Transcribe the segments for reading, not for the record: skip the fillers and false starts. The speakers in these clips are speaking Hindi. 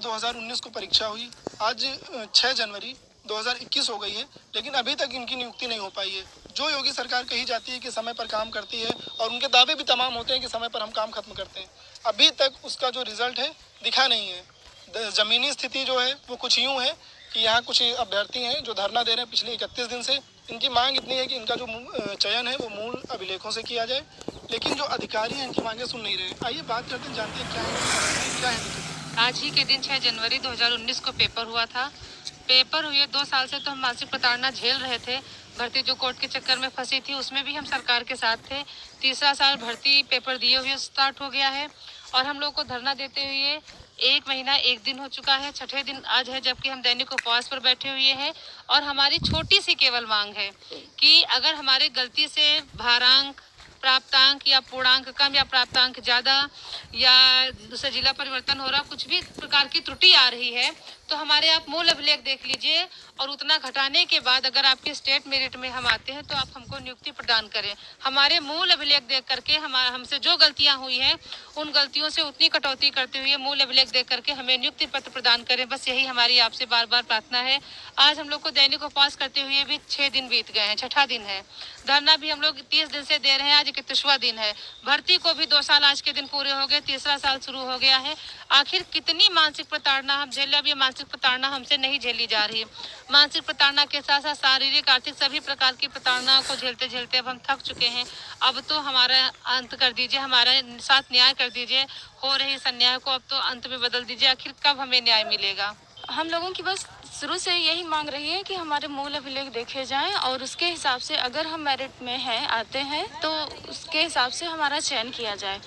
2019 को परीक्षा हुई। आज 6 जनवरी 2021 हो गई है, लेकिन अभी तक इनकी नियुक्ति नहीं हो पाई है। जो योगी सरकार कही जाती है कि समय पर काम करती है और उनके दावे भी तमाम होते हैं कि समय पर हम काम खत्म करते हैं, अभी तक उसका जो रिजल्ट है दिखा नहीं है। ज़मीनी स्थिति जो है वो कुछ यूँ है कि यहाँ कुछ अभ्यर्थी हैं जो धरना दे रहे हैं पिछले 31 दिन से। इनकी मांग इतनी है कि इनका जो चयन है वो मूल अभिलेखों से किया जाए, लेकिन जो अधिकारी हैं इनकी मांगें सुन नहीं रहे। आइए बात करते हैं, जानते हैं क्या है दिक्कत। आज ही के दिन 6 जनवरी 2019 को पेपर हुआ था। पेपर हुए 2 साल से तो हम मानसिक प्रताड़ना झेल रहे थे। भर्ती जो कोर्ट के चक्कर में फंसी थी उसमें भी हम सरकार के साथ थे। तीसरा साल भर्ती पेपर दिए हुए स्टार्ट हो गया है और हम लोग को धरना देते हुए 1 महीना 1 दिन हो चुका है। छठे दिन आज है, जबकि हम दैनिक उपवास पर बैठे हुए हैं। और हमारी छोटी सी केवल मांग है कि अगर हमारे गलती से भारांक, प्राप्तांक या पूर्णांक कम या प्राप्तांक ज़्यादा या दूसरा जिला परिवर्तन हो रहा, कुछ भी प्रकार की त्रुटि आ रही है तो हमारे आप मूल अभिलेख देख लीजिए और उतना घटाने के बाद अगर आपके स्टेट मेरिट में हम आते हैं तो आप हमको नियुक्ति प्रदान करें। हमारे मूल अभिलेख देख करके हमसे जो गलतियां हुई हैं उन गलतियों से उतनी कटौती करते हुए मूल अभिलेख देख करके हमें नियुक्ति पत्र प्रदान करें। बस यही हमारी आपसे बार बार प्रार्थना है। आज हम लोग को दैनिक उपवास करते हुए भी 6 दिन बीत गए हैं, छठा दिन है। धरना भी हम लोग 30 दिन से दे रहे हैं, आज 31वां दिन है। भर्ती को भी 2 साल आज के दिन पूरे हो गए, तीसरा साल शुरू हो गया है। आखिर कितनी मानसिक प्रताड़ना हम झेल, अब ये मानसिक प्रताड़ना हमसे नहीं झेली जा रही है। मानसिक प्रताड़ना के साथ साथ शारीरिक, आर्थिक सभी प्रकार की प्रताड़ना को झेलते झेलते अब हम थक चुके हैं। अब तो हमारा अंत कर दीजिए, हमारे साथ न्याय कर दीजिए। हो रही इस अन्याय को अब तो अंत में बदल दीजिए। आखिर कब हमें न्याय मिलेगा? हम लोगों की बस शुरू से यही मांग रही है कि हमारे मूल अभिलेख देखे जाएं और उसके हिसाब से अगर हम मेरिट में हैं, आते हैं, तो उसके हिसाब से हमारा चयन किया जाए।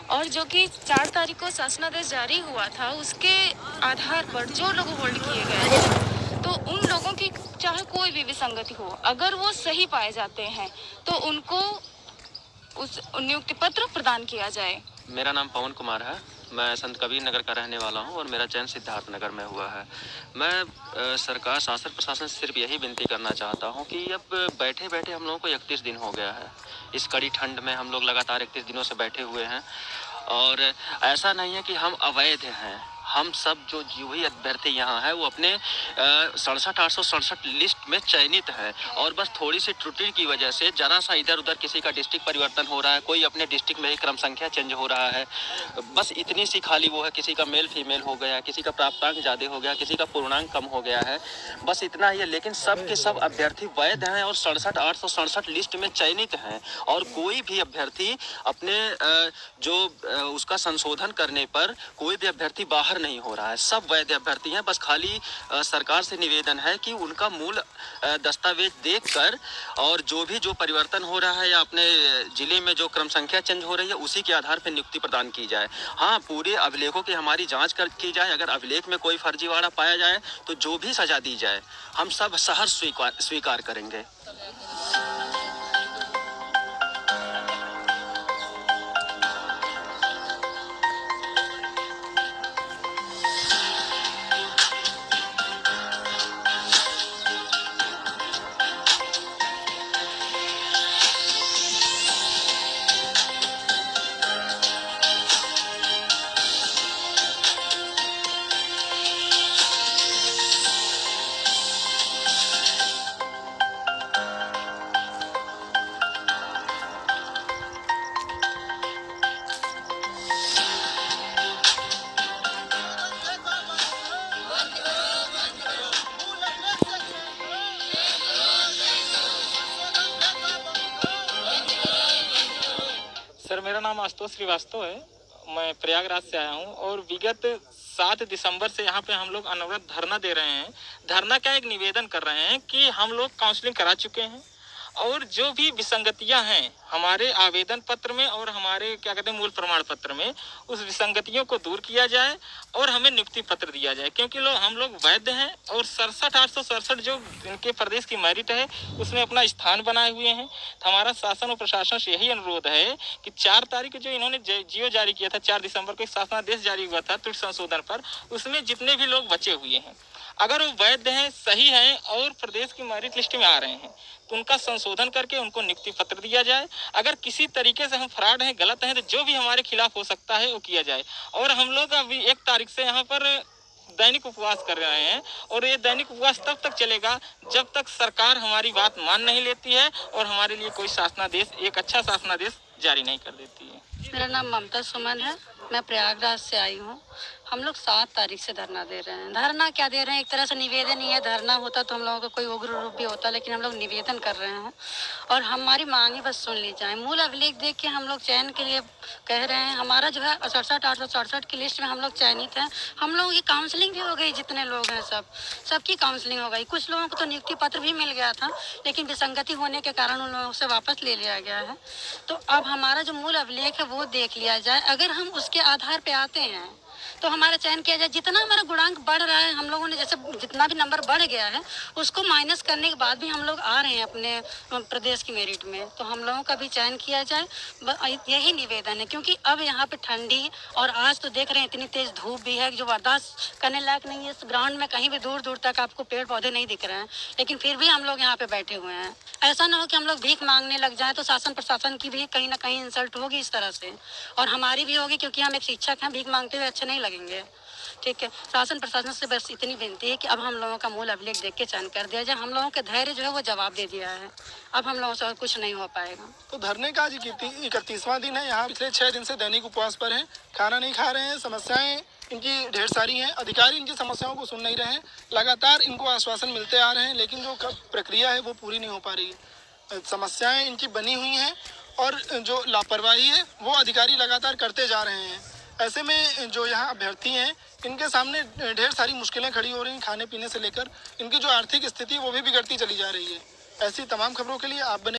और जो कि 4 तारीख को शासनादेश जारी हुआ था उसके आधार पर जो लोग होल्ड किए गए हैं, तो उन लोगों की चाहे कोई भी विसंगति हो, अगर वो सही पाए जाते हैं तो उनको उस नियुक्ति पत्र प्रदान किया जाए। मेरा नाम पवन कुमार है। मैं संत कबीर नगर का रहने वाला हूं और मेरा चयन सिद्धार्थ नगर में हुआ है। मैं सरकार, शासन प्रशासन से सिर्फ यही विनती करना चाहता हूं कि अब बैठे बैठे हम लोगों को 31 दिन हो गया है। इस कड़ी ठंड में हम लोग लगातार 31 दिनों से बैठे हुए हैं और ऐसा नहीं है कि हम अवैध हैं। हम सब जो ही अभ्यर्थी यहाँ है वो अपने 67,867 लिस्ट में चयनित है और बस थोड़ी सी त्रुटि की वजह से जरा सा इधर उधर किसी का डिस्ट्रिक्ट परिवर्तन हो रहा है, कोई अपने डिस्ट्रिक्ट में ही क्रम संख्या चेंज हो रहा है, बस इतनी सी खाली वो है। किसी का मेल फीमेल हो गया, किसी का प्राप्तांक ज़्यादा हो गया, किसी का पूर्णांक कम हो गया है, बस इतना ही है। लेकिन सब के सब अभ्यर्थी वैध हैं और 67,867 लिस्ट में चयनित हैं और कोई भी अभ्यर्थी अपने उसका संशोधन करने पर कोई भी अभ्यर्थी बाहर नहीं हो रहा है। सब वैध अभ्यर्थी हैं। बस खाली सरकार से निवेदन है कि उनका मूल दस्तावेज देखकर और जो परिवर्तन हो रहा है या अपने जिले में जो क्रम संख्या चेंज हो रही है उसी के आधार पर नियुक्ति प्रदान की जाए। हाँ, पूरे अभिलेखों की हमारी जांच की जाए। अगर अभिलेख में कोई फर्जीवाड़ा पाया जाए तो जो भी सजा दी जाए हम सब सहर्ष स्वीकार करेंगे। सर, मेरा नाम आशुतोष श्रीवास्तव है। मैं प्रयागराज से आया हूँ और विगत 7 दिसंबर से यहाँ पे हम लोग अनवरत धरना दे रहे हैं। धरना का एक निवेदन कर रहे हैं कि हम लोग काउंसलिंग करा चुके हैं और जो भी विसंगतियां हैं हमारे आवेदन पत्र में और हमारे क्या कहते हैं मूल प्रमाण पत्र में, उस विसंगतियों को दूर किया जाए और हमें नियुक्ति पत्र दिया जाए, क्योंकि हम लोग वैध हैं और 67,867 जो इनके प्रदेश की मेरिट है उसमें अपना स्थान बनाए हुए हैं। तो हमारा शासन और प्रशासन से यही अनुरोध है कि 4 तारीख को जो इन्होंने जियो जारी किया था, 4 दिसंबर को एक शासनादेश जारी हुआ था त्रुटि संशोधन पर, उसमें जितने भी लोग बचे हुए हैं अगर वो वैध हैं, सही हैं और प्रदेश की मेरिट लिस्ट में आ रहे हैं तो उनका संशोधन करके उनको नियुक्ति पत्र दिया जाए। अगर किसी तरीके से हम फ्रॉड हैं, गलत हैं, तो जो भी हमारे खिलाफ हो सकता है वो किया जाए। और हम लोग अभी 1 तारीख से यहाँ पर दैनिक उपवास कर रहे हैं और ये दैनिक उपवास तब तक चलेगा जब तक सरकार हमारी बात मान नहीं लेती है और हमारे लिए कोई शासनादेश, एक अच्छा शासनादेश जारी नहीं कर देती है। मेरा नाम ममता सुमन है, मैं प्रयागराज से आई हूँ। हम लोग 7 तारीख से धरना दे रहे हैं। धरना क्या दे रहे हैं, एक तरह से निवेदन ही है। धरना होता तो हम लोगों का कोई उग्र रूप भी होता, लेकिन हम लोग निवेदन कर रहे हैं और हमारी मांगे बस सुन ली जाए। मूल अभिलेख देख के हम लोग चयन के लिए कह रहे हैं। हमारा जो है 67,867 की लिस्ट में हम लोग चयनित हैं। हम लोगों की काउंसलिंग भी हो गई, जितने लोग हैं सबकी काउंसलिंग हो गई। कुछ लोगों को तो नियुक्ति पत्र भी मिल गया था, लेकिन विसंगति होने के कारण उन लोगों से वापस ले लिया गया है। तो अब हमारा जो मूल अभिलेख है वो देख लिया जाए। अगर हम उसके आधार पे आते हैं तो हमारा चयन किया जाए। जितना हमारा गुणांक बढ़ रहा है, हम लोगों ने जैसे जितना भी नंबर बढ़ गया है उसको माइनस करने के बाद भी हम लोग आ रहे हैं अपने प्रदेश की मेरिट में, तो हम लोगों का भी चयन किया जाए। यही निवेदन है, क्योंकि अब यहाँ पे ठंडी और आज तो देख रहे हैं इतनी तेज धूप भी है जो बर्दाश्त करने लायक नहीं है। इस ग्राउंड में कहीं भी दूर दूर तक आपको पेड़ पौधे नहीं दिख रहे हैं, लेकिन फिर भी हम लोग यहाँ पे बैठे हुए हैं। ऐसा ना हो कि हम लोग भीख मांगने लग जाए, तो शासन प्रशासन की भी कहीं ना कहीं इंसल्ट होगी इस तरह से, और हमारी भी होगी, क्योंकि हम एक शिक्षक हैं। भीख मांगते हुए अच्छे नहीं लगेंगे। ठीक है, शासन प्रशासन से बस इतनी विनती है कि अब हम लोगों का मूल अभिलेख देख के चयन कर दिया जाए। हम लोगों के धैर्य जो है वो जवाब दे दिया है, अब हम लोगों से और कुछ नहीं हो पाएगा। तो धरने का आज 31वां दिन है। यहाँ पिछले 6 दिन से दैनिक उपवास पर हैं, खाना नहीं खा रहे हैं। समस्याएं इनकी ढेर सारी हैं, अधिकारी इनकी समस्याओं को सुन नहीं रहे हैं। लगातार इनको आश्वासन मिलते आ रहे हैं, लेकिन जो प्रक्रिया है वो पूरी नहीं हो पा रही है। समस्याएं इनकी बनी हुई हैं और जो लापरवाही है वो अधिकारी लगातार करते जा रहे हैं। ऐसे में जो यहाँ अभ्यर्थी हैं इनके सामने ढेर सारी मुश्किलें खड़ी हो रही हैं, खाने पीने से लेकर इनकी जो आर्थिक स्थिति है वो भी बिगड़ती चली जा रही है। ऐसी तमाम खबरों के लिए आप बने